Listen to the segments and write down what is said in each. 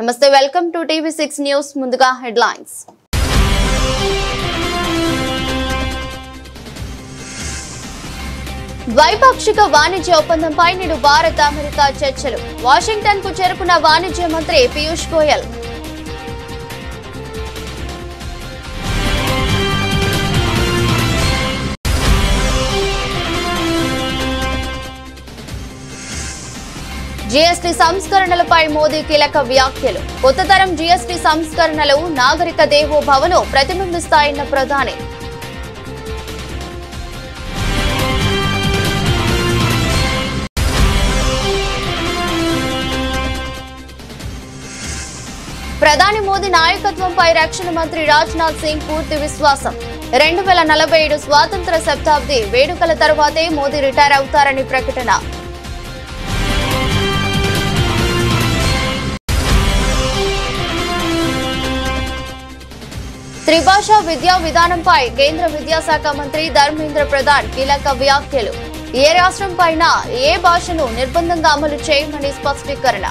నమస్తే, welcome to TV6 news. ముందుగా headlines. ద్వైపాక్షిక వాణిజ్య ఒప్పందంపై నేడు భారత్ అమెరికా చర్చలు. వాషింగ్టన్ కు చేరుకున్న వాణిజ్య మంత్రి పీయూష్ గోయల్. జీఎస్టీ సంస్కరణలపై మోదీ కీలక వ్యాఖ్యలు. కొత్త తరం జీఎస్టీ సంస్కరణలు నాగరిక దేవోభవను ప్రతిబింబిస్తాయన్న ప్రధాని. ప్రధాని మోదీ నాయకత్వంపై రక్షణ మంత్రి రాజ్నాథ్ సింగ్ పూర్తి విశ్వాసం. 2047 స్వాతంత్ర శతాబ్ది వేడుకల తర్వాతే మోదీ రిటైర్ అవుతారని ప్రకటన. త్రిభాషా విద్యా విధానంపై కేంద్ర విద్యాశాఖ మంత్రి ధర్మేంద్ర ప్రధాన్ కీలక వ్యాఖ్యలు. ఏ రాష్ట్రం పైన ఏ భాషను నిర్బంధంగా అమలు చేయమని స్పష్టీకరణ.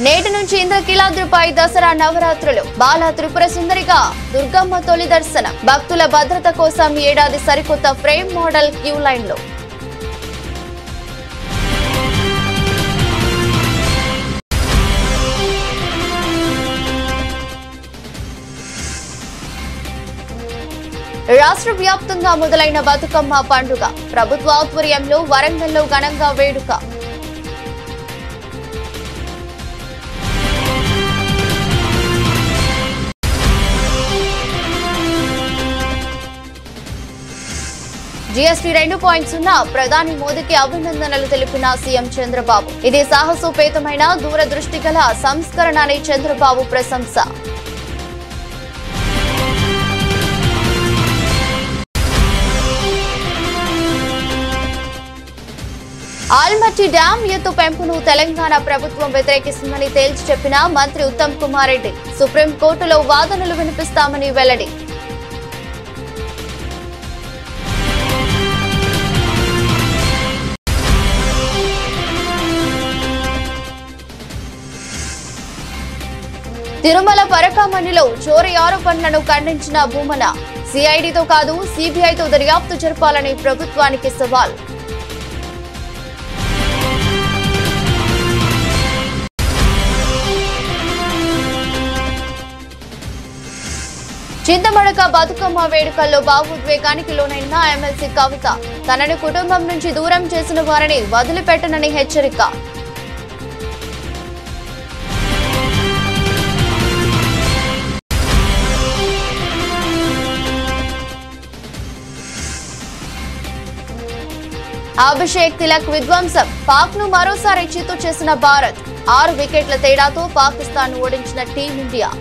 నేటి నుంచి ఇంద్రకీలాద్రిపై దసరా నవరాత్రులు. బాల త్రిపుర సుందరిగా దుర్గమ్మ తొలి దర్శనం. భక్తుల భద్రత కోసం ఏడాది సరికొత్త ఫ్రేమ్ మోడల్ క్యూ లైన్లో. రాష్ట్ర వ్యాప్తంగా మొదలైన బతుకమ్మ పండుగ. ప్రభుత్వ ఆధ్వర్యంలో వరంగల్లో ఘనంగా వేడుక. జీఎస్టీ 2.0 ప్రధాని మోదీకి అభినందనలు తెలిపిన సీఎం చంద్రబాబు. ఇది సాహసోపేతమైన దూరదృష్టి గల సంస్కరణ అని చంద్రబాబు ప్రశంస. ఆల్మట్టి డ్యాం ఎత్తు పెంపును తెలంగాణ ప్రభుత్వం వ్యతిరేకిస్తుందని తేల్చి చెప్పిన మంత్రి ఉత్తమ్ కుమార్ రెడ్డి. సుప్రీంకోర్టులో వాదనలు వినిపిస్తామని వెల్లడి. తిరుమల పరకామణిలో చోరీ ఆరోపణలను ఖండించిన భూమన. సిఐడితో కాదు సిబిఐతో దర్యాప్తు జరపాలని ప్రభుత్వానికి సవాల్. చింతమడక బతుకమ్మ వేడుకల్లో భావోద్వేగానికి లోనైన ఎమ్మెల్సీ కవిత. తనని కుటుంబం నుంచి దూరం చేసిన వారిని వదిలిపెట్టనని హెచ్చరిక. అభిషేక్ తిలక్ విధ్వంసం. పాక్ ను మరోసారి చిత్తు చేసిన భారత్. 6 వికెట్ల తేడాతో పాకిస్తాన్ ఓడించిన టీమిండియా.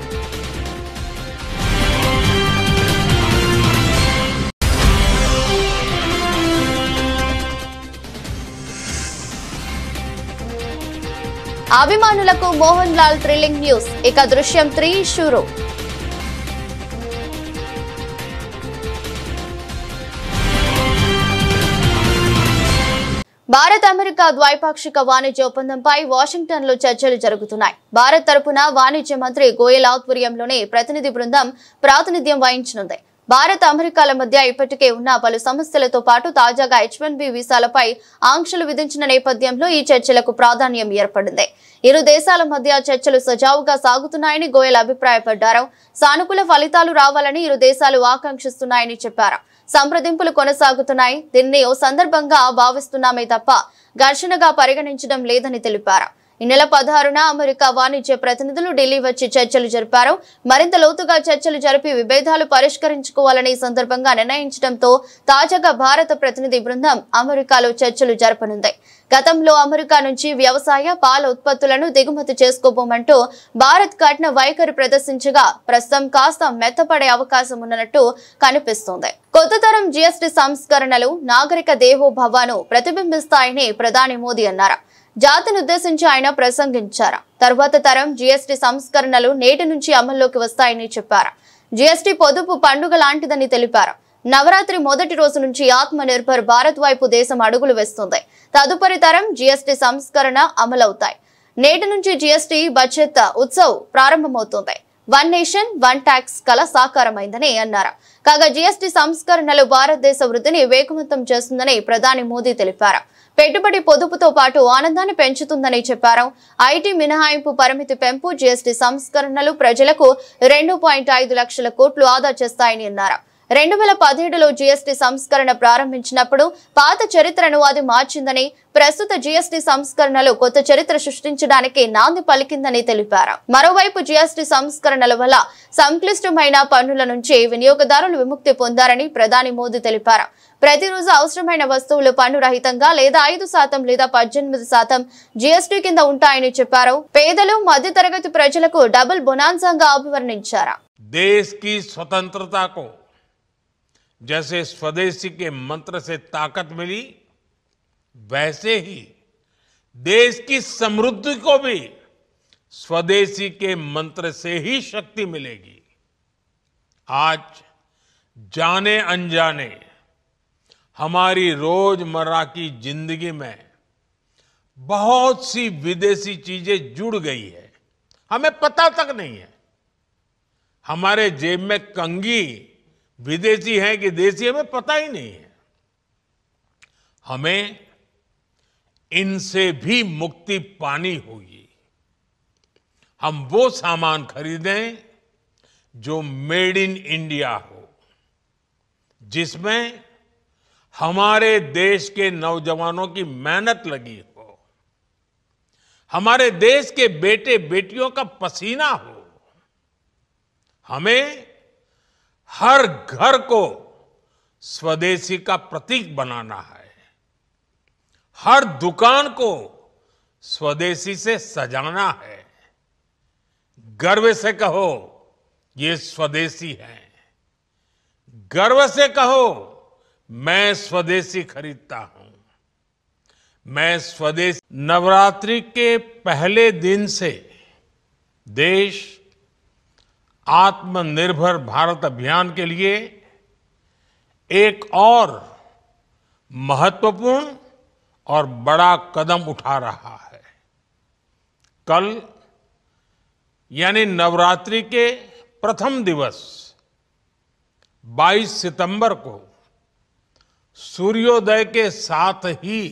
అభిమానులకు మోహన్ లాల్ థ్రిల్లింగ్ న్యూస్. ఇక దృశ్యం 3 షురూ. భారత్ అమెరికా ద్వైపాక్షిక వాణిజ్య ఒప్పందంపై వాషింగ్టన్ లో చర్చలు జరుగుతున్నాయి. భారత్ తరపున వాణిజ్య మంత్రి గోయల్ ఆధ్వర్యంలోనే ప్రతినిధి బృందం ప్రాతినిధ్యం వహించనుంది. భారత్ అమెరికాల మధ్య ఇప్పటికే ఉన్న పలు సమస్యలతో పాటు తాజాగా H-1B వీసాలపై ఆంక్షలు విధించిన నేపథ్యంలో ఈ చర్చలకు ప్రాధాన్యం ఏర్పడింది. ఇరు దేశాల మధ్య చర్చలు సజావుగా సాగుతున్నాయని గోయల్ అభిప్రాయపడ్డారు. సానుకూల ఫలితాలు రావాలని ఇరు దేశాలు ఆకాంక్షిస్తున్నాయని చెప్పారు. సంప్రదింపులు కొనసాగుతున్నాయి. దీన్ని ఓ సందర్భంగా భావిస్తున్నామే తప్ప ఘర్షణగా పరిగణించడం లేదని తెలిపారు. ఈ నెల 16న అమెరికా వాణిజ్య ప్రతినిధులు ఢిల్లీ వచ్చి చర్చలు జరిపారు. మరింత లోతుగా చర్చలు జరిపి విభేదాలు పరిష్కరించుకోవాలని సందర్భంగా నిర్ణయించడంతో తాజాగా భారత ప్రతినిధి బృందం అమెరికాలో చర్చలు జరపనుంది. గతంలో అమెరికా నుంచి వ్యవసాయ పాల ఉత్పత్తులను దిగుమతి చేసుకోబోమంటూ భారత్ కఠిన వైఖరి ప్రదర్శించగా ప్రస్తుతం కాస్త మెత్తపడే అవకాశం ఉన్నట్టు కనిపిస్తోంది. కొత్త తరం జీఎస్టీ సంస్కరణలు నాగరిక దేవోభవను ప్రతిబింబిస్తాయని ప్రధాని మోదీ అన్నారు. జాతిని ఉద్దేశించి ఆయన ప్రసంగించారు. తర్వాత తరం జీఎస్టీ సంస్కరణలు నేటి నుంచి అమల్లోకి వస్తాయని చెప్పారు. జీఎస్టీ పొదుపు పండుగ లాంటిదని తెలిపారు. నవరాత్రి మొదటి రోజు నుంచి ఆత్మ నిర్భర్ భారత్ వైపు దేశం అడుగులు వేస్తుంది. తదుపరి తరం జీఎస్టీ సంస్కరణ అమలవుతాయి. నేటి నుంచి జీఎస్టీ బచత్ ఉత్సవ్ ప్రారంభమవుతుంది. వన్ నేషన్ వన్ ట్యాక్స్ కల సాకారమైందని అన్నారు. కాగా జీఎస్టీ సంస్కరణలు భారతదేశ వృద్ధిని వేగవంతం చేస్తుందని ప్రధాని మోదీ తెలిపారు. పెట్టుబడి పొదుపుతో పాటు ఆనందాన్ని పెంచుతుందని చెప్పారు. ఐటీ మినహాయింపు పరిమితి పెంపు, జీఎస్టీ సంస్కరణలు ప్రజలకు 2.5 లక్షల కోట్లు ఆదా చేస్తాయని అన్నారు. 2017లో జీఎస్టీ సంస్కరణ ప్రారంభించినప్పుడు పాత చరిత్రను అది మార్చిందని, ప్రస్తుత జీఎస్టీ సంస్కరణలు కొత్త చరిత్ర సృష్టించడానికి నాంది పలికిందని తెలిపారు. మరోవైపు జీఎస్టీ సంస్కరణల వల్ల సంక్లిష్టమైన పన్నుల నుంచి వినియోగదారులు విముక్తి పొందారని ప్రధాని మోదీ తెలిపారు. ప్రతిరోజు అవసరమైన వస్తువులు పన్ను రహితంగా లేదా 5% లేదా 18% జీఎస్టీ కింద ఉంటాయని చెప్పారు. పేదలు, మధ్యతరగతి ప్రజలకు డబుల్ బొనాన్సాగా అభివర్ణించారు. देश की स्वतंत्रता को जैसे स्वदेशी के मंत्र से ताकत मिली, वैसे ही देश की समृद्धि को भी स्वदेशी के मंत्र से ही शक्ति मिलेगी। आज जाने अनजाने हमारी रोजमर्रा की जिंदगी में बहुत सी विदेशी चीजें जुड़ गई है, हमें पता तक नहीं है। हमारे जेब में कंघी विदेशी है कि देसी, हमें पता ही नहीं है। हमें इनसे भी मुक्ति पानी होगी। हम वो सामान खरीदें जो मेड इन इंडिया हो, जिसमें हमारे देश के नौजवानों की मेहनत लगी हो, हमारे देश के बेटे बेटियों का पसीना हो। हमें हर घर को स्वदेशी का प्रतीक बनाना है, हर दुकान को स्वदेशी से सजाना है। गर्व से कहो ये स्वदेशी है, गर्व से कहो मैं स्वदेशी खरीदता हूं, मैं स्वदेशी। नवरात्रि के पहले दिन से देश आत्मनिर्भर भारत अभियान के लिए एक और महत्वपूर्ण और बड़ा कदम उठा रहा है। कल यानी नवरात्रि के प्रथम दिवस 22 सितंबर को सूर्योदय के साथ ही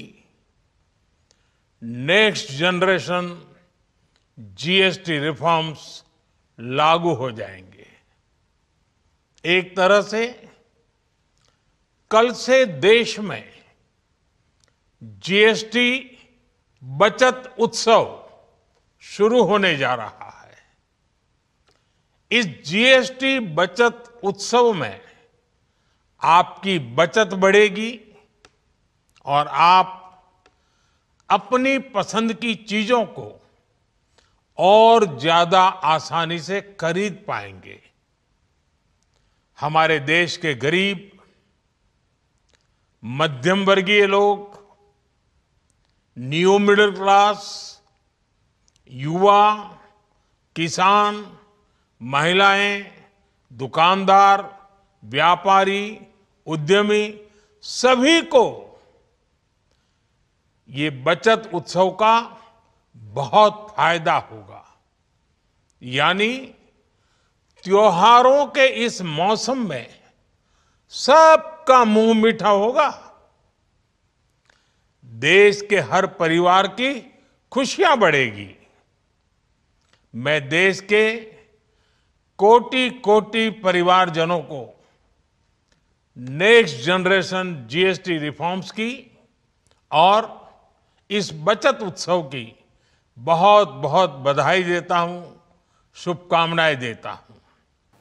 नेक्स्ट जनरेशन जीएसटी रिफॉर्म्स लागू हो जाएंगे। एक तरह से कल से देश में जीएसटी बचत उत्सव शुरू होने जा रहा है। इस जीएसटी बचत उत्सव में आपकी बचत बढ़ेगी और आप अपनी पसंद की चीजों को और ज्यादा आसानी से खरीद पाएंगे। हमारे देश के गरीब, मध्यम वर्गीय लोग, न्यू मिडिल क्लास, युवा, किसान, महिलाएं, दुकानदार, व्यापारी, उद्यमी, सभी को ये बचत उत्सव का बहुत फायदा होगा। यानी त्योहारों के इस मौसम में सबका मुंह मीठा होगा। देश के हर परिवार की खुशियां बढ़ेगी। मैं देश के कोटि कोटि परिवारजनों को नेक्स्ट जनरेशन जीएसटी रिफॉर्म्स की और इस बचत उत्सव की बहुत बहुत बधाई देता हूं, शुभकामनाएं देता हूं।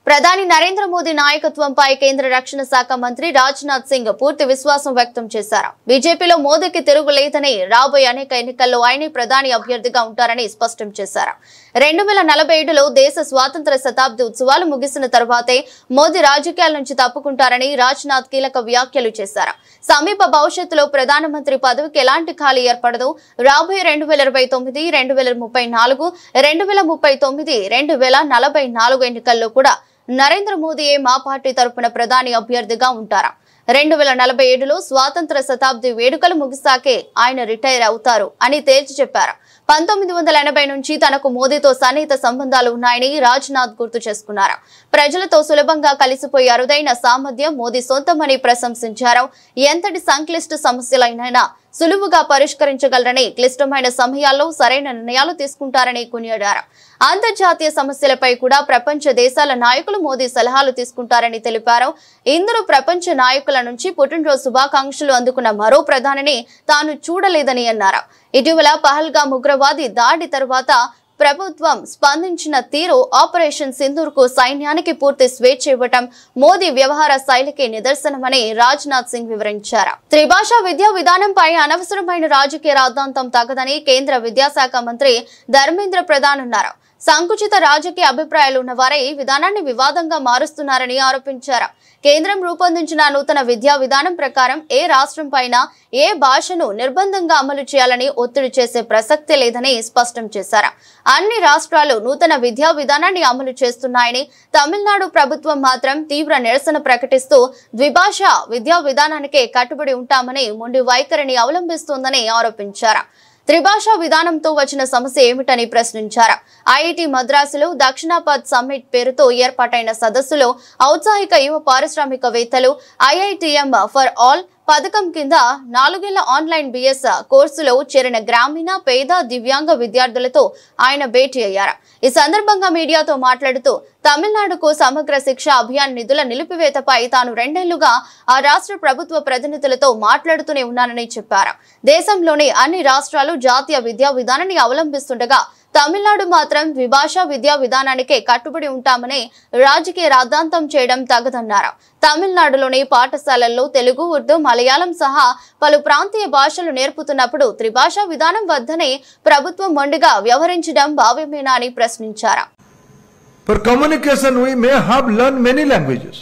ప్రధాని నరేంద్ర మోదీ నాయకత్వంపై కేంద్ర రక్షణ శాఖ మంత్రి రాజ్నాథ్ సింగ్ పూర్తి విశ్వాసం వ్యక్తం చేశారు. బీజేపీలో మోదీకి తిరుగులేదని, రాబోయే అనేక ఎన్నికల్లో ఆయనే ప్రధాని అభ్యర్థిగా ఉంటారని స్పష్టం చేశారు. 2047లో దేశ స్వాతంత్ర శతాబ్ది ఉత్సవాలు ముగిసిన తర్వాతే మోదీ రాజకీయాల నుంచి తప్పుకుంటారని రాజ్నాథ్ కీలక వ్యాఖ్యలు చేశారు. సమీప భవిష్యత్తులో ప్రధానమంత్రి పదవికి ఎలాంటి ఖాళీ ఏర్పడదు. రాబోయే 2029, 2034, 2039, 2044 ఎన్నికల్లో కూడా నరేంద్ర మోదీయే మా పార్టీ తరపున ప్రధాని అభ్యర్థిగా ఉంటారా? 2047లో స్వాతంత్ర శతాబ్ది వేడుకలు ముగిసాకే ఆయన రిటైర్ అవుతారు అని తేల్చి చెప్పారు. 1980 నుంచి తనకు మోదీతో సన్నిహిత సంబంధాలు ఉన్నాయని రాజ్నాథ్ గుర్తు చేసుకున్నారు. ప్రజలతో సులభంగా కలిసిపోయే అరుదైన సామర్థ్యం మోదీ సొంతమని ప్రశంసించారు. ఎంతటి సంక్లిష్ట సమస్యలైనా సులువుగా పరిష్కరించగలరని, క్లిష్టమైన సమయాల్లో సరైన నిర్ణయాలు తీసుకుంటారని కొనియాడారు. అంతర్జాతీయ సమస్యలపై కూడా ప్రపంచ దేశాల నాయకులు మోదీ సలహాలు తీసుకుంటారని తెలిపారు. ఇందరూ ప్రపంచ నాయకుల నుంచి పుట్టినరోజు శుభాకాంక్షలు అందుకున్న మరో ప్రధానిని తాను చూడలేదని అన్నారు. ఇటీవల పహల్గామ్ ఉగ్రవాది దాడి తర్వాత ప్రభుత్వం స్పందించిన తీరు, ఆపరేషన్ సింధూర్ కు సైన్యానికి పూర్తి స్వేచ్ఛ ఇవ్వటం మోదీ వ్యవహార శైలికి నిదర్శనమని రాజ్నాథ్ సింగ్ వివరించారు. త్రిభాషా విద్యా విధానంపై అనవసరమైన రాజకీయ రాద్ధాంతం తగదని కేంద్ర విద్యాశాఖ మంత్రి ధర్మేంద్ర ప్రధాన్ అన్నారు. సంకుచిత రాజకీయ అభిప్రాయాలు ఉన్న వారే ఈ విధానాన్ని వివాదంగా మారుస్తున్నారని ఆరోపించారు. కేంద్రం రూపొందించిన నూతన విద్యా విధానం ప్రకారం ఏ రాష్ట్రం పైన ఏ భాషను నిర్బంధంగా అమలు చేయాలని ఒత్తిడి చేసే ప్రసక్తే లేదని స్పష్టం చేశారు. అన్ని రాష్ట్రాలు నూతన విద్యా విధానాన్ని అమలు చేస్తున్నాయని, తమిళనాడు ప్రభుత్వం మాత్రం తీవ్ర నిరసన ప్రకటిస్తూ ద్విభాషా విద్యా విధానానికే కట్టుబడి ఉంటామని మొండి వైఖరిని అవలంబిస్తోందని ఆరోపించారు. త్రిభాషా విధానంతో వచ్చిన సమస్య ఏమిటని ప్రశ్నించారు. ఐఐటి మద్రాసులో దక్షిణాపథ్ సమ్మిట్ పేరుతో ఏర్పాటైన సదస్సులో ఔత్సాహిక యువ పారిశ్రామికవేత్తలు ఐఐటిఎం ఫర్ ఆల్ పథకం కింద 4 ఏళ్ల ఆన్లైన్ బిఎస్ కోర్సులో చేరిన గ్రామీణ, పేద, దివ్యాంగ విద్యార్థులతో ఆయన భేటీ అయ్యారు. ఈ సందర్భంగా మీడియాతో మాట్లాడుతూ తమిళనాడుకు సమగ్ర శిక్ష అభియాన్ నిధుల నిలిపివేతపై తాను 2 ఏళ్లుగా ఆ రాష్ట్ర ప్రభుత్వ ప్రతినిధులతో మాట్లాడుతూనే ఉన్నానని చెప్పారు. దేశంలోని అన్ని రాష్ట్రాలు జాతీయ విద్యా విధానాన్ని అవలంబిస్తుండగా తమిళనాడు మాత్రం ద్విభాషా విద్యా విధానానికే కట్టుబడి ఉంటామని రాజకీయ రాద్ధాంతం చేయడం తగదన్నారు. తమిళనాడులోని పాఠశాలల్లో తెలుగు, ఉర్దూ, మలయాళం సహా పలు ప్రాంతీయ భాషలు నేర్పుతున్నప్పుడు త్రిభాషా విధానం వద్దనే ప్రభుత్వం మొండిగా వ్యవహరించడం భావ్యమేనా అని ప్రశ్నించారు. For communication we may have learned many languages.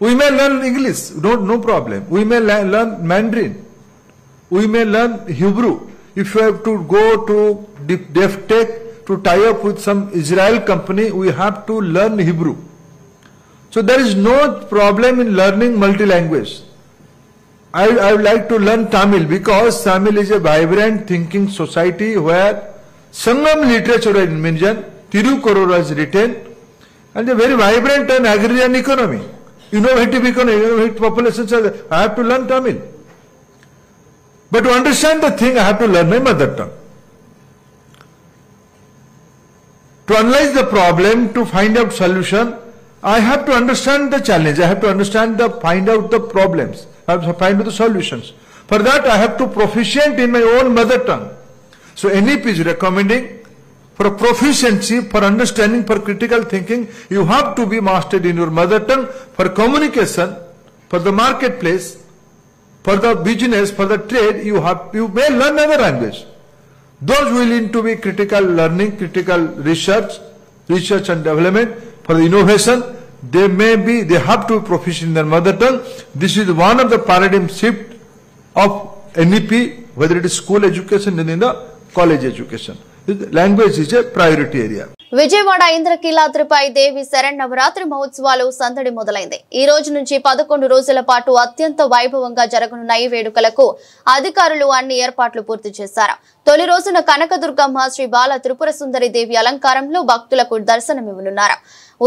We may learn English, no problem. We may learn Mandarin. We may learn Hebrew. If you have to go to DefTech to tie up with some Israel company, we have to learn Hebrew. So there is no problem in learning multi-language. I would like to learn Tamil because Tamil is a vibrant thinking society where Sangam literature is mentioned, Tirukkural is written, and a very vibrant and agrarian economy. Innovative economy, innovative populations are there. I have to learn Tamil. But to understand the thing, I have to learn my mother tongue. To analyze the problem, to find out solution, I have to understand the challenge. I have to find out the problems. I have to find out the solutions. For that, I have to proficient in my own mother tongue. So NEP is recommending for proficiency, for understanding, for critical thinking, you have to be mastered in your mother tongue. For communication, for the marketplace, for the business, for the trade, you may learn another language. Those willing to be critical learning, critical research and development, for the innovation, they have to be proficient in their mother tongue. This is one of the paradigm shift of NEP, whether it is school education and in the college education. Language is a priority area. Vijayawada ఇంద్రకీలాద్రిపై దేవి శరన్నవరాత్రి మహోత్సవాలు సందడి మొదలైంది. ఈ రోజు నుంచి 11 రోజుల పాటు అత్యంత వైభవంగా జరగనున్న ఈ వేడుకలకు అధికారులు అన్ని ఏర్పాట్లు పూర్తి చేశారు. తొలి రోజున కనకదుర్గమ్మ, శ్రీ బాల త్రిపుర సుందరి దేవి అలంకారంలో భక్తులకు దర్శనమివ్వనున్నారు.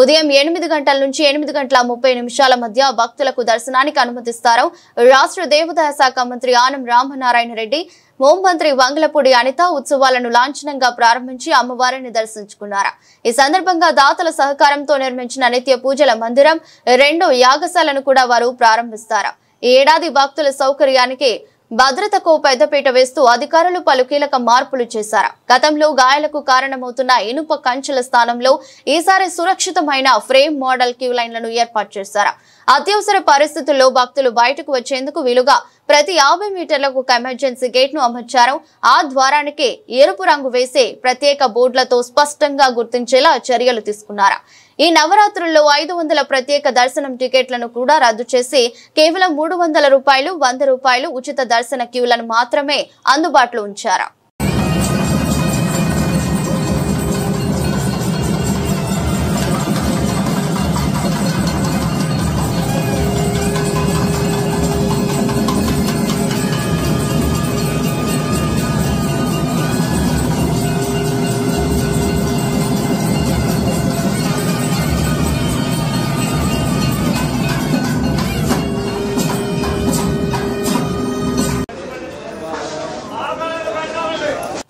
ఉదయం 8 గంటల నుంచి 8:30 మధ్య భక్తులకు దర్శనానికి అనుమతిస్తారు. రాష్ట్ర దేవాదాయ శాఖ మంత్రి ఆనం రామనారాయణ రెడ్డి, హోంమంత్రి వంగలపూడి అనిత ఉత్సవాలను లాంఛనంగా ప్రారంభించి అమ్మవారిని దర్శించుకున్నారు. ఈ సందర్భంగా దాతల సహకారంతో నిర్మించిన నిత్య పూజల మందిరం, 2 యాగశాలను కూడా వారు ప్రారంభిస్తారు. ఈ ఏడాది భక్తుల సౌకర్యానికి భద్రతకు పెద్దపీట వేస్తూ అధికారులు పలు కీలక మార్పులు చేశారు. గతంలో గాయాలకు కారణమవుతున్న ఇనుప కంచెల స్థానంలో ఈసారి సురక్షితమైన ఫ్రేమ్ మోడల్ క్యూ లైన్లను ఏర్పాటు చేశారు. అత్యవసర పరిస్థితుల్లో భక్తులు బయటకు వచ్చేందుకు వీలుగా ప్రతి 50 మీటర్లకు ఎమర్జెన్సీ గేట్ ను అమర్చారు. ఆ ద్వారానికి ఎరుపు రంగు వేసి ప్రత్యేక బోర్డులతో స్పష్టంగా గుర్తించేలా చర్యలు తీసుకున్నారు. ఈ నవరాత్రుల్లో 500 ప్రత్యేక దర్శనం టికెట్లను కూడా రద్దు చేసి కేవలం 300 రూపాయలు, 100 రూపాయలు ఉచిత దర్శన క్యూలను మాత్రమే అందుబాటులో ఉంచారు.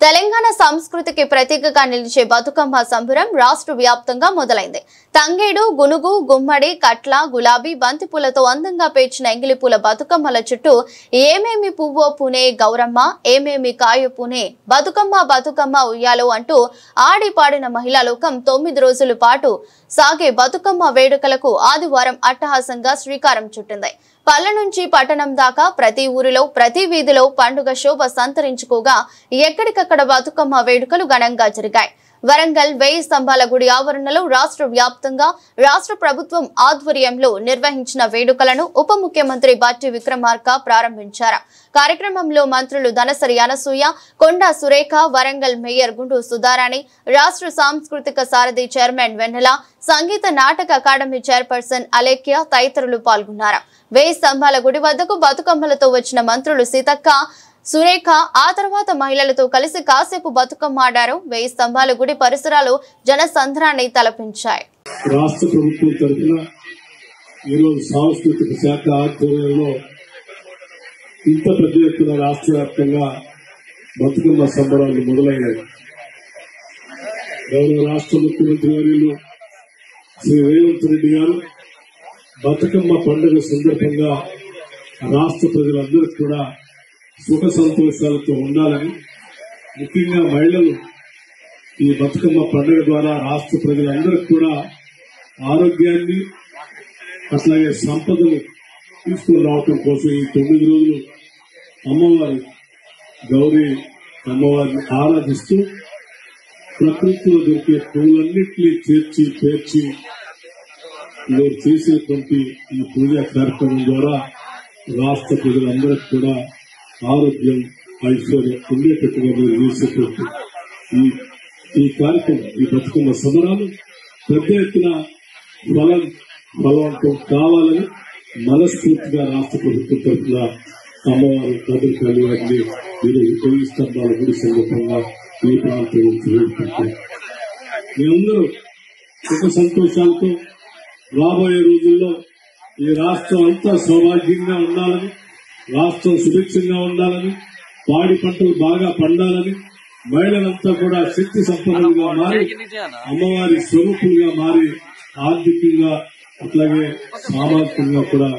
తెలంగాణ సంస్కృతికి ప్రతీకగా నిలిచే బతుకమ్మ సంబరం రాష్ట్ర వ్యాప్తంగా మొదలైంది. తంగేడు, గునుగు, గుమ్మడి, కట్ల, గులాబీ, బంతిపూలతో అందంగా పేర్చిన ఎంగిలిపూల బతుకమ్మల చుట్టూ ఏమేమి పువ్వో పూనే గౌరమ్మ, ఏమేమి కాయో పూనే బతుకమ్మ బతుకమ్మ ఉయ్యాలో అంటూ ఆడి పాడిన మహిళా లోకం 9 రోజుల పాటు సాగే బతుకమ్మ వేడుకలకు ఆదివారం అట్టహాసంగా శ్రీకారం చుట్టింది. పల్లె నుంచి పట్టణం దాకా ప్రతి ఊరిలో ప్రతి వీధిలో పండుగ శోభ సంతరించుకోగా ఎక్కడికక్కడ బతుకమ్మ వేడుకలు ఘనంగా జరిగాయి. వరంగల్ 1000 స్తంభాల గుడి ఆవరణలో రాష్ట్ర వ్యాప్తంగా రాష్ట్ర ప్రభుత్వం ఆధ్వర్యంలో నిర్వహించిన వేడుకలను ఉప ముఖ్యమంత్రి బట్టి విక్రమార్క ప్రారంభించారు. కార్యక్రమంలో మంత్రులు ధనసరి అనసూయ, కొండా సురేఖ, వరంగల్ మేయర్ గుండు సుధారాణి, రాష్ట్ర సాంస్కృతిక సారథి చైర్మన్ వెన్నెల, సంగీత నాటక అకాడమీ చైర్పర్సన్ అలేఖ్య తదితరులు పాల్గొన్నారు. 1000 స్తంభాల గుడి వద్దకు బతుకమ్మలతో వచ్చిన మంత్రులు సీతక్క, సురేఖ ఆ తర్వాత మహిళలతో కలిసి కాసేపు బతుకమ్మ ఆడారు. 1000 స్తంభాల గుడి పరిసరాలు జనసంద్రాన్ని తలపించాయి. రాష్ట్ర ప్రభుత్వం తరఫున ఈరోజు సాంస్కృతిక శాఖ ఆధ్వర్యంలో ఇంత పెద్ద ఎత్తున రాష్ట్ర వ్యాప్తంగా బతుకమ్మ సంబరాలు మొదలయ్యాయి. గౌరవ రాష్ట్ర ముఖ్యమంత్రి వర్యులు శ్రీ రేవంత్ రెడ్డి గారు బతుకమ్మ పండుగ సందర్భంగా రాష్ట్ర ప్రజలందరికీ కూడా సుఖ సంతోషాలతో ఉండాలని, ముఖ్యంగా మహిళలు ఈ బతుకమ్మ పండుగ ద్వారా రాష్ట్ర ప్రజలందరికీ కూడా ఆరోగ్యాన్ని అట్లాగే సంపదను తీసుకుని రావటం కోసం ఈ 9 రోజులు అమ్మవారి గౌరీ అమ్మవారిని ఆరాధిస్తూ ప్రకృతిలో దొరికే పువ్వులన్నింటినీ చేర్చి పేర్చి మీరు చేసేటువంటి ఈ పూజా కార్యక్రమం ద్వారా రాష్ట్ర ప్రజలందరికీ కూడా ఆరోగ్యం, ఐశ్వర్యం ఉండేటట్టుగా మీరు చేసేటువంటి ఈ కార్యక్రమం, ఈ బతుకమ్మ సంబరాలు పెద్ద ఎత్తున ఫలవంతం కావాలని మనస్ఫూర్తిగా రాష్ట్ర ప్రభుత్వం తరఫున అమ్మవారు భద్రకాళి వారిని ఈరోజు 1000 స్తంభాల గుడి సందర్భంగా ఈ ప్రాంతం నుంచి వేడుకుంటారు. మీరందరూ సుఖ సంతోషాలతో రాబోయే రోజుల్లో ఈ రాష్ట్రం అంతా సౌభాగ్యంగా ఉండాలని, రాష్ట్రం సుభిక్షంగా ఉండాలని, పాడి పంటలు బాగా పండాలని, మహిళలంతా కూడా శక్తి సంపన్నులుగా మారి అమ్మవారి స్వరూపులుగా మారి ఆర్థికంగా అట్లాగే సామాజికంగా కూడా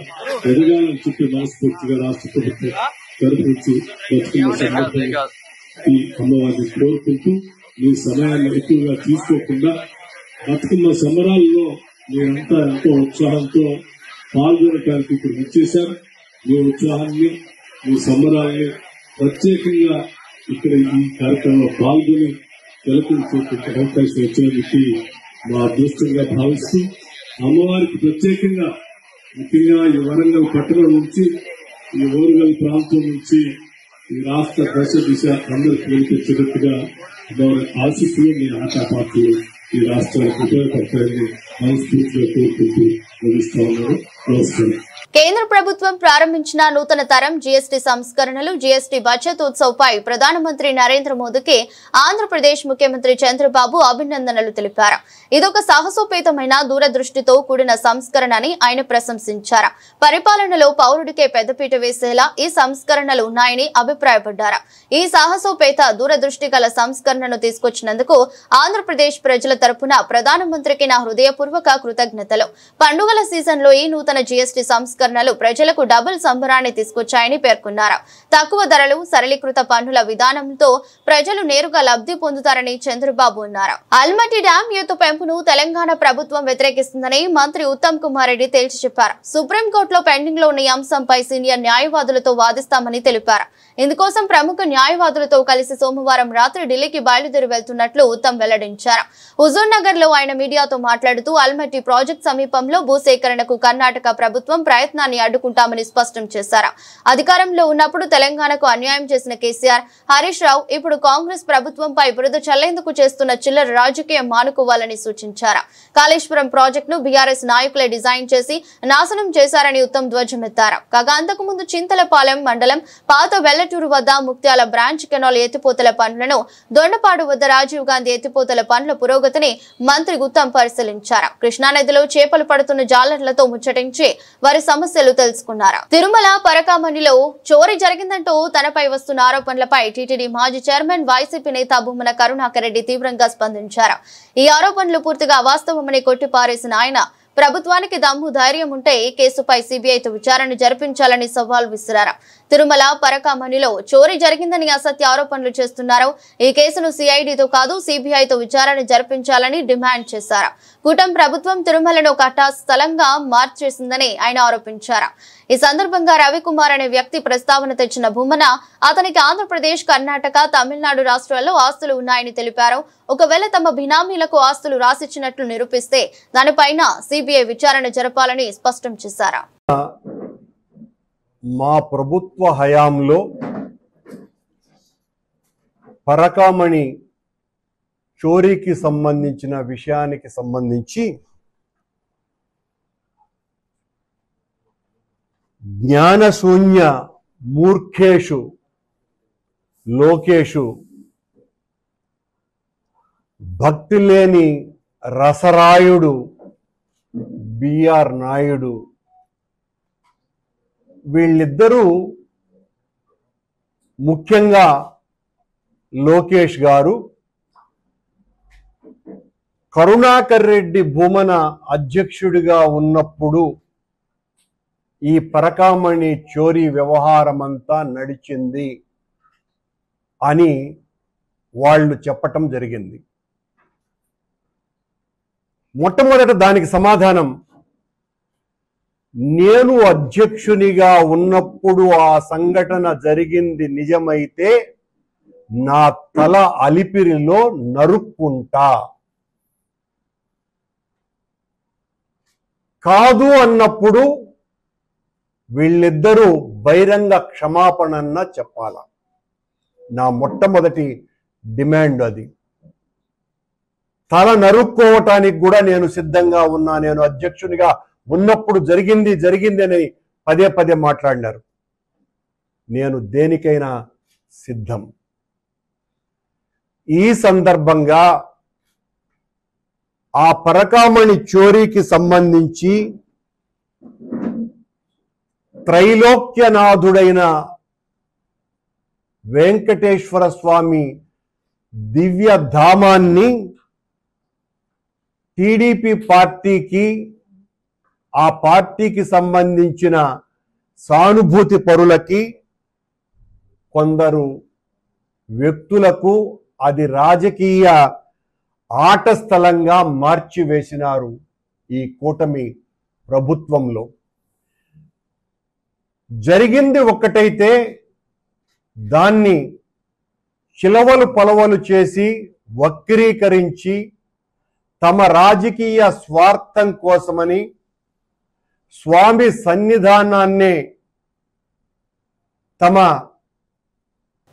ఎదగాలని చెప్పి మనస్ఫూర్తిగా రాష్ట్ర ప్రభుత్వం తరఫు నుంచి బతుకున్న సందర్భంగా ఈ అమ్మవారిని కోరుకుంటూ మీ సమయాన్ని ఎక్కువగా తీసుకోకుండా బతుకున్న సంబరాల్లో మీరంతా ఎంతో ఉత్సాహంతో పాల్గొనడానికి ఇక్కడ వచ్చేశారు. మీ ఉత్సాహాన్ని, మీ సంబరాన్ని ప్రత్యేకంగా ఇక్కడ ఈ కార్యక్రమంలో పాల్గొని తిలకించేటువంటి అవకాశం వచ్చినందుకు మా అదృష్టంగా భావిస్తూ అమ్మవారికి ప్రత్యేకంగా ముఖ్యంగా ఈ వరంగల్ పట్టణం నుంచి, ఈ ఓరుగల్ ప్రాంతం నుంచి ఈ రాష్ట్ర దిశ అందరికి వినిపించేటట్టుగా అమ్మవారి ఆశీస్సులు మీ ఆశాపాత్రలు ఈ రాష్ట్రానికి ఉపయోగపడతాయని మనస్ఫూర్తిగా కోరుకుంటూ ముగిస్తా ఉన్నారు. నమస్కారం. కేంద్ర ప్రభుత్వం ప్రారంభించిన నూతన తరం జీఎస్టీ సంస్కరణలు, జీఎస్టీ బచత్ ఉత్సవ్ పై ప్రధానమంత్రి నరేంద్ర మోదీకి ఆంధ్రప్రదేశ్ ముఖ్యమంత్రి చంద్రబాబు అభినందనలు తెలిపారు. ఇదొక సాహసోపేతమైన దూరదృష్టితో కూడిన సంస్కరణ అని ఆయన ప్రశంసించారు. పరిపాలనలో పౌరుడికే పెద్దపీట వేసేలా ఈ సంస్కరణలు ఉన్నాయని అభిప్రాయపడ్డారు. ఈ సాహసోపేత దూరదృష్టి గల సంస్కరణను తీసుకొచ్చినందుకు ఆంధ్రప్రదేశ్ ప్రజల తరపున ప్రధానమంత్రికి నా హృదయపూర్వక కృతజ్ఞతలు. పండుగల సీజన్లో ఈ నూతన జీఎస్టీ సంస్కరణలు ప్రజలకు డబుల్ సంబరాన్ని తీసుకొచ్చాయని పేర్కొన్నారు. తక్కువ ధరలు, సరళీకృత పన్నుల విధానంతో ప్రజలు నేరుగా లబ్ధి పొందుతారని చంద్రబాబు అన్నారు. అల్మట్టి డ్యాం ఎత్తు పెంపును తెలంగాణ ప్రభుత్వం వ్యతిరేకిస్తుందని మంత్రి ఉత్తమ్ కుమార్ రెడ్డి తేల్చి చెప్పారు. సుప్రీంకోర్టులో పెండింగ్ లో ఉన్న ఈ అంశంపై సీనియర్ న్యాయవాదులతో వాదిస్తామని తెలిపారు. ఇందుకోసం ప్రముఖ న్యాయవాదులతో కలిసి సోమవారం రాత్రి ఢిల్లీకి బయలుదేరి వెళ్తున్నట్లు ఉత్తమ్ వెల్లడించారు. హుజూర్ నగర్ లో ఆయన మీడియాతో మాట్లాడుతూ అల్మట్టి ప్రాజెక్టు సమీపంలో భూసేకరణకు కర్ణాటక ప్రభుత్వం ప్రయత్నాన్ని అడ్డుకుంటామని స్పష్టం చేశారు. అధికారంలో ఉన్నప్పుడు తెలంగాణకు అన్యాయం చేసిన కేసీఆర్, హరీష్ రావు ఇప్పుడు కాంగ్రెస్ ప్రభుత్వంపై బురద చల్లేందుకు చేస్తున్న చిల్లర రాజకీయం మానుకోవాలని సూచించారు. కాళేశ్వరం ప్రాజెక్టును బీఆర్ఎస్ నాయకులే డిజైన్ చేసి నాశనం చేశారని ఉత్తమ్ ధ్వజమెత్తారు. కాగా అంతకు ముందు చింతలపాలెం మండలం పాత వెల్లటూరు వద్ద ముక్త్యాల బ్రాంచ్ కెనాల్ ఎత్తిపోతల పనులను, దొండపాడు వద్ద రాజీవ్ గాంధీ ఎత్తిపోతల పనుల పురోగతిని మంత్రి ఉత్తమ్ పరిశీలించారు. కృష్ణానదిలో చేపలు పడుతున్న జాలర్లతో ముచ్చటించి వారి సమస్యలు తెలుసుకున్నారు. తిరుమల పరకామణిలో చోరీ జరిగిందంటూ తనపై వస్తున్న ఆరోపణలపై టీటీడీ మాజీ చైర్మన్ వైసీపీ నేత భూమన కరుణాకర్ రెడ్డి తీవ్రంగా స్పందించారు. ఈ ఆరోపణలు పూర్తిగా వాస్తవమని కొట్టిపారేసిన ఆయన ప్రభుత్వానికి దమ్ము ధైర్యం ఉంటే ఈ కేసుపై సిబిఐతో విచారణ జరిపించాలని సవాల్ విసిరారు. తిరుమల పరకామణిలో చోరీ జరిగిందని అసత్య ఆరోపణలు చేస్తున్నారు. ఈ కేసును సిఐడితో కాదు సిబిఐతో విచారణ జరిపించాలని డిమాండ్ చేశారు. కూటమి ప్రభుత్వం తిరుమలను కట్టా స్థలంగా మార్చేసిందని ఆయన ఆరోపించారు. ఈ సందర్భంగా రవికుమార్ అనే వ్యక్తి ప్రస్తావన తెచ్చిన భూమన అతనికి ఆంధ్రప్రదేశ్, కర్ణాటక, తమిళనాడు రాష్ట్రాల్లో ఆస్తులు ఉన్నాయని తెలిపారు. ఒకవేళ తమ బినామీలకు ఆస్తులు రాసిచ్చినట్లు నిరూపిస్తే దానిపైన సిబిఐ విచారణ జరపాలని స్పష్టం చేశారు. మా ప్రభుత్వ హయాంలో పరకామణి చోరీకి సంబంధించిన విషయానికి సంబంధించి జ్ఞానశూన్య మూర్ఖేషు లోకేషు భక్తి లేని రసరాయుడు బిఆర్ నాయుడు వీళ్ళిద్దరూ ముఖ్యంగా లోకేష్ గారు కరుణాకర్ రెడ్డి భూమన అధ్యక్షుడిగా ఉన్నప్పుడు ఈ పరకామణి చోరీ వ్యవహారమంతా నడిచింది అని వాళ్ళు చెప్పటం జరిగింది. మొట్టమొదట దానికి సమాధానం, నేను అధ్యక్షునిగా ఉన్నప్పుడు ఆ సంఘటన జరిగింది నిజమైతే నా తల అలిపిరిలో నరుక్కుంటా, కాదు అన్నప్పుడు వీళ్ళిద్దరూ బహిరంగ క్షమాపణన్న చెప్పాల. నా మొట్టమొదటి డిమాండ్ అది. తల నరుక్కోవటానికి కూడా నేను సిద్ధంగా ఉన్నా. నేను అధ్యక్షునిగా ఉన్నప్పుడు జరిగింది అని పదే పదే మాట్లాడినారు. నేను దేనికైనా సిద్ధం. ఈ సందర్భంగా ఆ పరకామణి చోరీకి సంబంధించి త్రైలోక్యనాథుడైన వెంకటేశ్వర స్వామి దివ్య ధామాన్ని టీడీపీ పార్టీకి, ఆ పార్టీకి సంబంధించిన సానుభూతి పరులకి, కొందరు వ్యక్తులకు అది రాజకీయ ఆట స్థలంగా మార్చివేసినారు ఈ కూటమి ప్రభుత్వంలో. జరిగింది ఒక్కటైతే దాన్ని చిలవలు పొలవలు చేసి వక్రీకరించి తమ రాజకీయ స్వార్థం కోసమని స్వామి సన్నిధానాన్నే తమ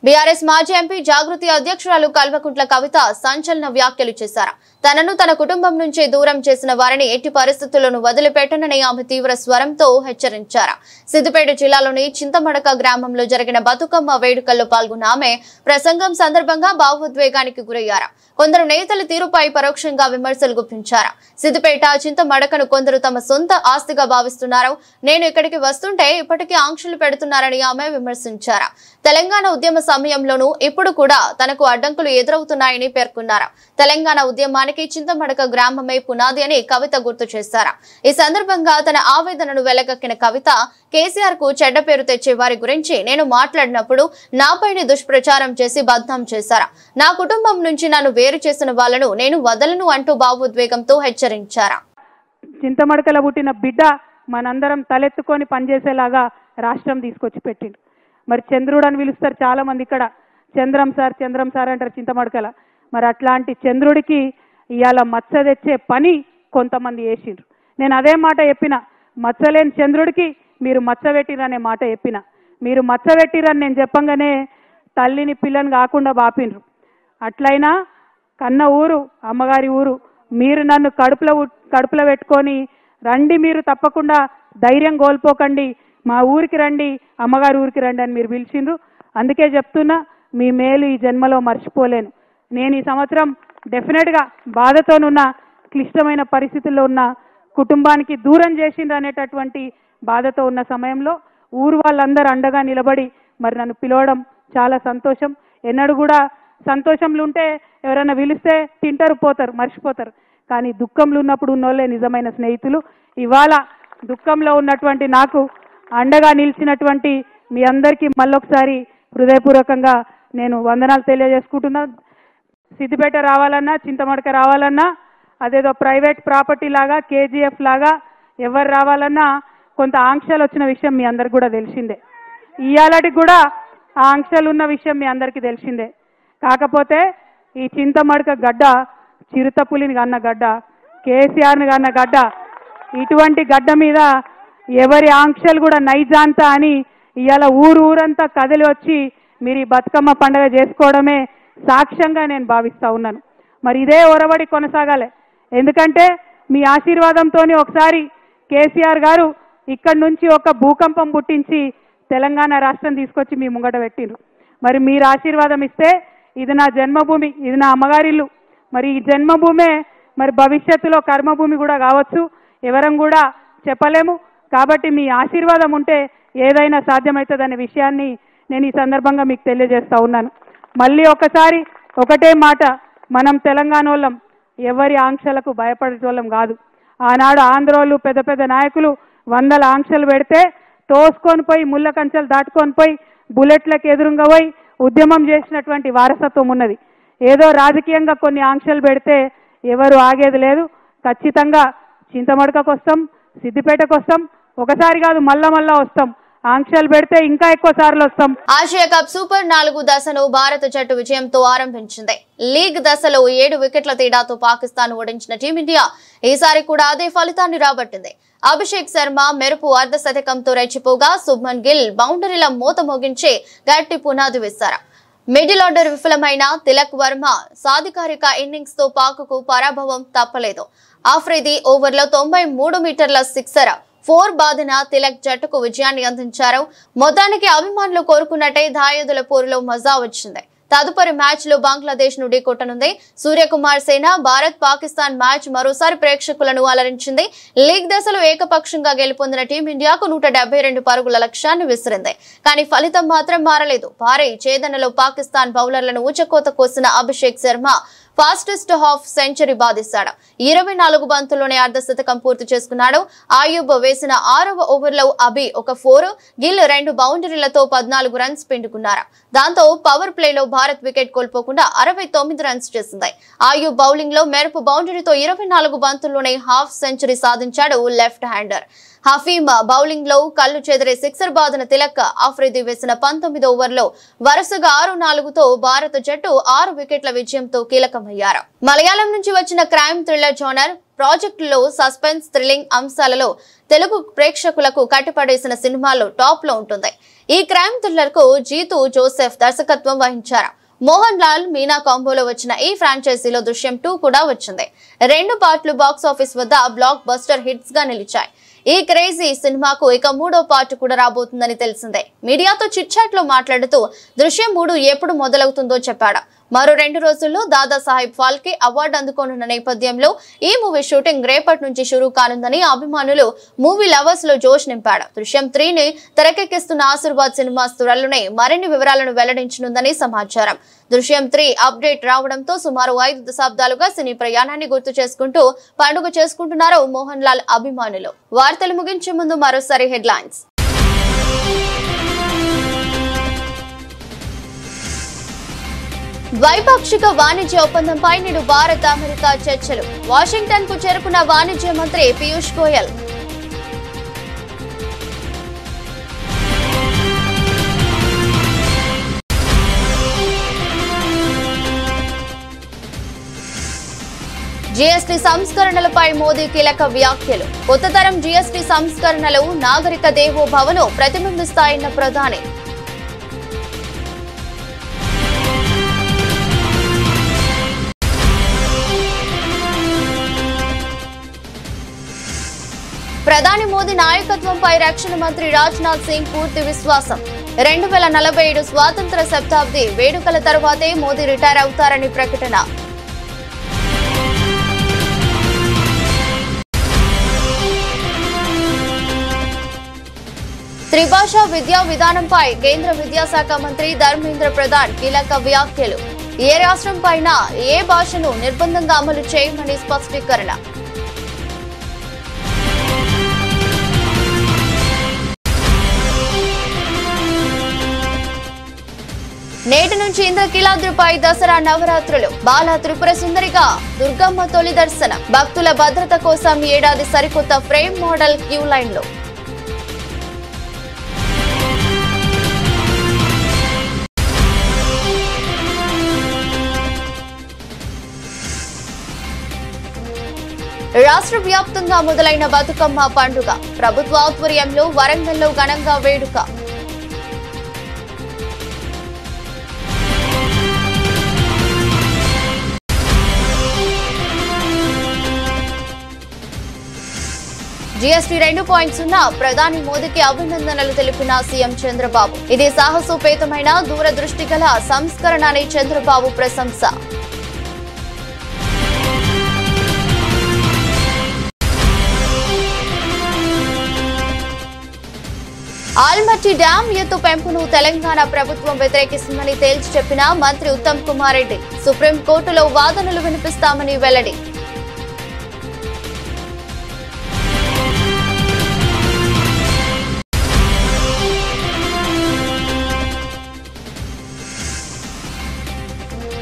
బీఆర్ఎస్ మాజీ ఎంపీ జాగృతి అధ్యక్షురాలు కల్వకుంట్ల కవిత సంచలన వ్యాఖ్యలు చేశారు. తనను తన కుటుంబం నుంచి దూరం చేసిన వారిని ఎట్టి పరిస్థితుల్లోనూ వదిలిపెట్టనని ఆమె తీవ్ర స్వరంతో హెచ్చరించారు. సిద్దిపేట జిల్లాలోని చింతమడక గ్రామంలో జరిగిన బతుకమ్మ వేడుకల్లో పాల్గొన్న ఆమె ప్రసంగం సందర్భంగా భావోద్వేగానికి గురయ్యారు. కొందరు నేతల తీరుపై పరోక్షంగా విమర్శలు గుప్పించారు. సిద్దిపేట చింతమడకను కొందరు తమ సొంత ఆస్తిగా భావిస్తున్నారు. నేను ఇక్కడికి వస్తుంటే ఇప్పటికీ ఆంక్షలు పెడుతున్నారని ఆమె విమర్శించారు. తెలంగాణ ఉద్యమ సమయంలోనూ ఇప్పుడు కూడా తనకు అడ్డంకులు ఎదురవుతున్నాయని పేర్కొన్నారు. తెలంగాణ ఉద్యమానికి చింతమడక గ్రామమే పునాది అని కవిత గుర్తు చేశారు. ఈ సందర్భంగా తన ఆవేదనను వెలగక్కిన కవిత కేసీఆర్ కు చెడ్డ పేరు తెచ్చే వారి గురించి నేను మాట్లాడినప్పుడు నాపైన దుష్ప్రచారం చేసి బద్నాం చేశారు. నా కుటుంబం నుంచి నన్ను వేరు చేసిన వాళ్లను నేను వదలను అంటూ భావోద్వేగంతో హెచ్చరించారు. చింతమడకల పుట్టిన బిడ్డ మనందరం తలెత్తుకొని పనిచేసేలాగా రాష్ట్రం తీసుకొచ్చి పెట్టిండు. మరి చంద్రుడు అని పిలుస్తారు చాలా మంది, ఇక్కడ చంద్రం సార్ అంటారు చింతమడకల. మరి అట్లాంటి చంద్రుడికి ఇవాళ మచ్చ తెచ్చే పని కొంతమంది చేసిండ్రు. నేను అదే మాట చెప్పిన, మచ్చలేని చంద్రుడికి మీరు మచ్చ పెట్టిరనే మాట చెప్పిన. మీరు మచ్చ పెట్టిరని నేను చెప్పంగానే తల్లిని పిల్లని కాకుండా బాపిండ్రు. అట్లయినా కన్న ఊరు అమ్మగారి ఊరు, మీరు నన్ను కడుపులో పెట్టుకొని రండి, మీరు తప్పకుండా ధైర్యం కోల్పోకండి, మా ఊరికి రండి, అమ్మగారి ఊరికి రండి అని మీరు పిలిచిండ్రు. అందుకే చెప్తున్నా, మీ మేలు ఈ జన్మలో మర్చిపోలేను. నేను ఈ సంవత్సరం డెఫినెట్గా బాధతోనున్న, క్లిష్టమైన పరిస్థితుల్లో ఉన్న కుటుంబానికి దూరం చేసిండ్రు అనేటటువంటి బాధతో ఉన్న సమయంలో ఊరు వాళ్ళందరూ అండగా నిలబడి మరి నన్ను పిలవడం చాలా సంతోషం. ఎన్నడూ కూడా సంతోషంలో ఉంటే ఎవరైనా పిలిస్తే తింటారు, పోతారు, మర్చిపోతారు. కానీ దుఃఖంలో ఉన్నప్పుడు ఉన్నోళ్ళే నిజమైన స్నేహితులు. ఇవాళ దుఃఖంలో ఉన్నటువంటి నాకు అండగా నిలిచినటువంటి మీ అందరికీ మళ్ళొకసారి హృదయపూర్వకంగా నేను వందనాలు తెలియజేసుకుంటున్నాను. సిద్దిపేట రావాలన్నా, చింతమడక రావాలన్నా, అదేదో ప్రైవేట్ ప్రాపర్టీ లాగా, కేజీఎఫ్ లాగా ఎవరు రావాలన్నా కొంత ఆంక్షలు వచ్చిన విషయం మీ అందరికి కూడా తెలిసిందే. ఇవాళకి కూడా ఆ ఆంక్షలు ఉన్న విషయం మీ అందరికీ తెలిసిందే. కాకపోతే ఈ చింతమడక గడ్డ చిరుతపులిని కన్న గడ్డ, కేసీఆర్ని కన్న గడ్డ. ఇటువంటి గడ్డ మీద ఎవరి ఆంక్షలు కూడా నైజాంత అని ఇవాళ ఊరంతా కదిలి వచ్చి మీరు ఈ బతుకమ్మ పండుగ చేసుకోవడమే సాక్ష్యంగా నేను భావిస్తూ ఉన్నాను. మరి ఇదే ఒరవడి కొనసాగాలి. ఎందుకంటే మీ ఆశీర్వాదంతో ఒకసారి కేసీఆర్ గారు ఇక్కడి నుంచి ఒక భూకంపం పుట్టించి తెలంగాణ రాష్ట్రం తీసుకొచ్చి మీ ముంగట పెట్టిండ్రు. మరి మీరు ఆశీర్వాదం ఇస్తే ఇది నా జన్మభూమి, ఇది నా అమ్మగారిల్లు. మరి ఈ జన్మభూమే మరి భవిష్యత్తులో కర్మభూమి కూడా కావచ్చు, ఎవరం కూడా చెప్పలేము. కాబట్టి మీ ఆశీర్వాదం ఉంటే ఏదైనా సాధ్యమవుతుందనే విషయాన్ని నేను ఈ సందర్భంగా మీకు తెలియజేస్తా ఉన్నాను. మళ్ళీ ఒకసారి ఒకటే మాట, మనం తెలంగాణ వాళ్ళం ఎవరి ఆంక్షలకు భయపడేటోళ్ళం కాదు. ఆనాడు ఆంధ్రోళ్ళు పెద్ద పెద్ద నాయకులు వందల ఆంక్షలు పెడితే తోసుకొని పోయి ముళ్ళ కంచెలు దాటుకొని పోయి బుల్లెట్లకు ఎదురుగా పోయి ఉద్యమం చేసినటువంటి వారసత్వం ఉన్నది. ఏదో రాజకీయంగా కొన్ని ఆంక్షలు పెడితే ఎవరు ఆగేది లేదు. ఖచ్చితంగా చింతమడకకు వస్తాం, సిద్దిపేటకు వస్తాం, ఒకసారి కాదు మళ్ళా వస్తాం. ఆంక్షలు పెడితే ఇంకా ఎక్కువ సార్లు వస్తాం. ఆసియా కప్ సూపర్ 4 దశను భారత జట్టు విజయంతో ఆరంభించింది. లీగ్ దశలో 7 వికెట్ల తేడాతో పాకిస్తాన్ ఓడించిన టీమిండియా ఈసారి కూడా అదే ఫలితాన్ని రాబట్టింది. అభిషేక్ శర్మ మెరుపు అర్ధ శతకంతో రెచ్చిపోగా శుభ్మన్ గిల్ బౌండరీల మూత మోగించి గట్టి పునాది వేశారు. మిడిల్ ఆర్డర్ విఫలమైన తిలక్ వర్మ సాధికారిక ఇన్నింగ్స్ తో పాక్కు పరాభవం తప్పలేదు. ఆఫ్రిది ఓవర్లో 93 మీటర్ల సిక్సర్ 4 బాదిన తిలక్ జట్టుకు విజయాన్ని అందించారు. మొత్తానికి అభిమానులు కోరుకున్నట్టే దాయాదుల పోరులో మజా వచ్చింది. తదుపరి మ్యాచ్ లో బంగ్లాదేశ్ ను ఢీకొట్టనుంది. సూర్యకుమార్ సేన భారత్ పాకిస్తాన్ మ్యాచ్ మరోసారి ప్రేక్షకులను అలరించింది. లీగ్ దశలో ఏకపక్షంగా గెలుపొందిన టీమిండియాకు 172 పరుగుల లక్ష్యాన్ని విసిరింది. కానీ ఫలితం మాత్రం మారలేదు. భారీ ఛేదనలో పాకిస్తాన్ బౌలర్లను ఊచకోత కోసిన Abhishek Sharma fastest half century బాధిస్తాడు. 24 బంతుల్లోనే అర్ధ శతకం పూర్తి చేసుకున్నాడు. ఆయూబ్ వేసిన 6వ ఓవర్లో అబి ఒక 4, గిల్ 2 బౌండరీలతో 14 రన్స్ పిండుకున్నారు. దాంతో పవర్ ప్లేలో భారత్ వికెట్ కోల్పోకుండా 69 రన్స్ చేసింది. ఆయూబ్ బౌలింగ్ లో మెరుపు బౌండరీతో 24 బంతుల్లోనే హాఫ్ సెంచరీ సాధించాడు లెఫ్ట్ హ్యాండర్. హఫీమ్ బౌలింగ్ లో కళ్ళు చెదిరే సిక్సర్ బాదిన తిలక్ ఆఫ్రిది వేసిన 19వ ఓవర్లో వరుసగా 6-4తో భారత జట్టు 6 వికెట్ల విజయంతో కీలకమయ్యారు. మలయాళం నుంచి వచ్చిన క్రైమ్ థ్రిల్లర్ జోనర్ ప్రాజెక్టులో సస్పెన్స్ థ్రిల్లింగ్ అంశాలలో తెలుగు ప్రేక్షకులకు కట్టిపడేసిన సినిమాల్లో టాప్ లో ఉంటుంది. ఈ క్రైమ్ థ్రిల్లర్ కు జీతు జోసెఫ్ దర్శకత్వం వహించారు. మోహన్ లాల్ మీనా కాంబోలో వచ్చిన ఈ ఫ్రాంచైజీలో దృశ్యం 2 కూడా వచ్చింది. 2 పార్ట్లు బాక్స్ ఆఫీస్ వద్ద బ్లాక్ బస్టర్ హిట్స్ గా నిలిచాయి. ఈ క్రేజీ సినిమాకు ఇక 3వ పార్ట్ కూడా రాబోతుందని తెలిసిందే. మీడియాతో చిట్ చాట్ లో మాట్లాడుతూ దృశ్యం 3 ఎప్పుడు మొదలవుతుందో చెప్పాడు. మరో 2 రోజుల్లో దాదాసాహెబ్ ఫాల్కే అవార్డు అందుకోనున్న నేపథ్యంలో ఈ మూవీ షూటింగ్ రేపటి నుంచి షురూ కానుందని అభిమానులు మూవీ లవర్స్ లో జోష్ నింపాడు. దృశ్యం 3ని తెరకెక్కిస్తున్న ఆశీర్వాద్ సినిమాస్ త్వరలోనే మరిన్ని వివరాలను వెల్లడించనుందని సమాచారం. దృశ్యం 3 అప్డేట్ రావడంతో సుమారు 5 దశాబ్దాలుగా సినీ ప్రయాణాన్ని గుర్తు చేసుకుంటూ పండుగ చేసుకుంటున్నారు మోహన్ లాల్ అభిమానులు. వార్తలు ముగించే ముందు మరోసారి హెడ్లైన్స్. ద్వైపాక్షిక వాణిజ్య ఒప్పందంపై నేడు భారత్ అమెరికా చర్చలు. వాషింగ్టన్ కు చేరుకున్న వాణిజ్య మంత్రి పీయూష్ గోయల్. జీఎస్టీ సంస్కరణలపై మోదీ కీలక వ్యాఖ్యలు. కొత్త తరం జీఎస్టీ సంస్కరణలు నాగరిక దేవోభవను ప్రతిబింబిస్తాయన్న ప్రధాని. ప్రధాని మోదీ నాయకత్వంపై రక్షణ మంత్రి రాజ్నాథ్ సింగ్ పూర్తి విశ్వాసం. 2047 స్వాతంత్ర శతాబ్ది వేడుకల తర్వాతే మోదీ రిటైర్ అవుతారని ప్రకటన. త్రిభాషా విద్యా విధానంపై కేంద్ర విద్యాశాఖ మంత్రి ధర్మేంద్ర ప్రధాన్ కీలక వ్యాఖ్యలు. ఏ రాష్ట్రం పైన ఏ భాషను నిర్బంధంగా అమలు చేయమని స్పష్టీకరణ. నేటి నుంచి ఇంద్రకీలాద్రిపై దసరా నవరాత్రులు. బాల త్రిపుర సుందరిగా దుర్గమ్మ తొలి దర్శనం. భక్తుల భద్రత కోసం ఏడాది సరికొత్త ఫ్రేమ్ మోడల్ క్యూ లైన్లో. రాష్ట్ర వ్యాప్తంగా మొదలైన బతుకమ్మ పండుగ. ప్రభుత్వ ఆధ్వర్యంలో వరంగల్లో ఘనంగా వేడుక. జీఎస్టీ 2.0 ప్రధాని మోదీకి అభినందనలు తెలిపిన సీఎం చంద్రబాబు. ఇది సాహసోపేతమైన దూరదృష్టి గల సంస్కరణ అని చంద్రబాబు ప్రశంస. ఆల్మట్టి డ్యాం ఎత్తు పెంపును తెలంగాణ ప్రభుత్వం వ్యతిరేకిస్తుందని తేల్చి చెప్పిన మంత్రి ఉత్తమ్ కుమార్ రెడ్డి. సుప్రీంకోర్టులో వాదనలు వినిపిస్తామని వెల్లడి.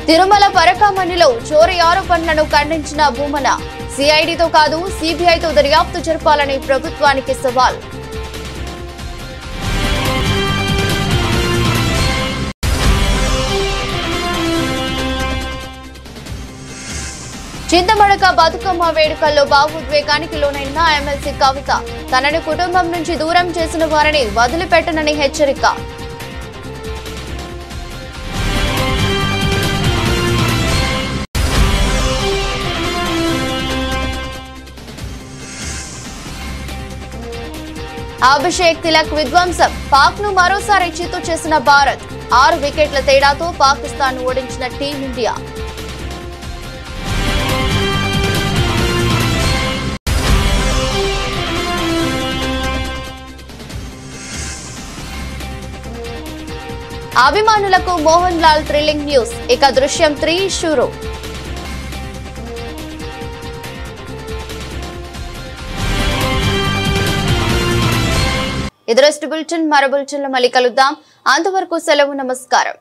తిరుమల పరకామణిలో చోరీ ఆరోపణలను ఖండించిన భూమన. సిఐడితో కాదు సిబిఐతో దర్యాప్తు జరపాలని ప్రభుత్వానికి సవాల్. చింతమడక బతుకమ్మ వేడుకల్లో భావోద్వేగానికి లోనైన ఎమ్మెల్సీ కవిత. తనని కుటుంబం నుంచి దూరం చేసిన వారిని వదిలిపెట్టనని హెచ్చరిక. అభిషేక్ తిలక్ విధ్వంసం. పాక్ ను మరోసారి చిత్తు చేసిన భారత్. 6 వికెట్ల తేడాతో పాకిస్తాన్ ఓడించిన టీమిండియా. అభిమానులకు మోహన్ లాల్ థ్రిల్లింగ్ న్యూస్. ఇక దృశ్యం 3 షురూ. ఇది బులెటిన్. మరో బులెటిన్లో మళ్ళీ కలుద్దాం. అంతవరకు సెలవు. నమస్కారం.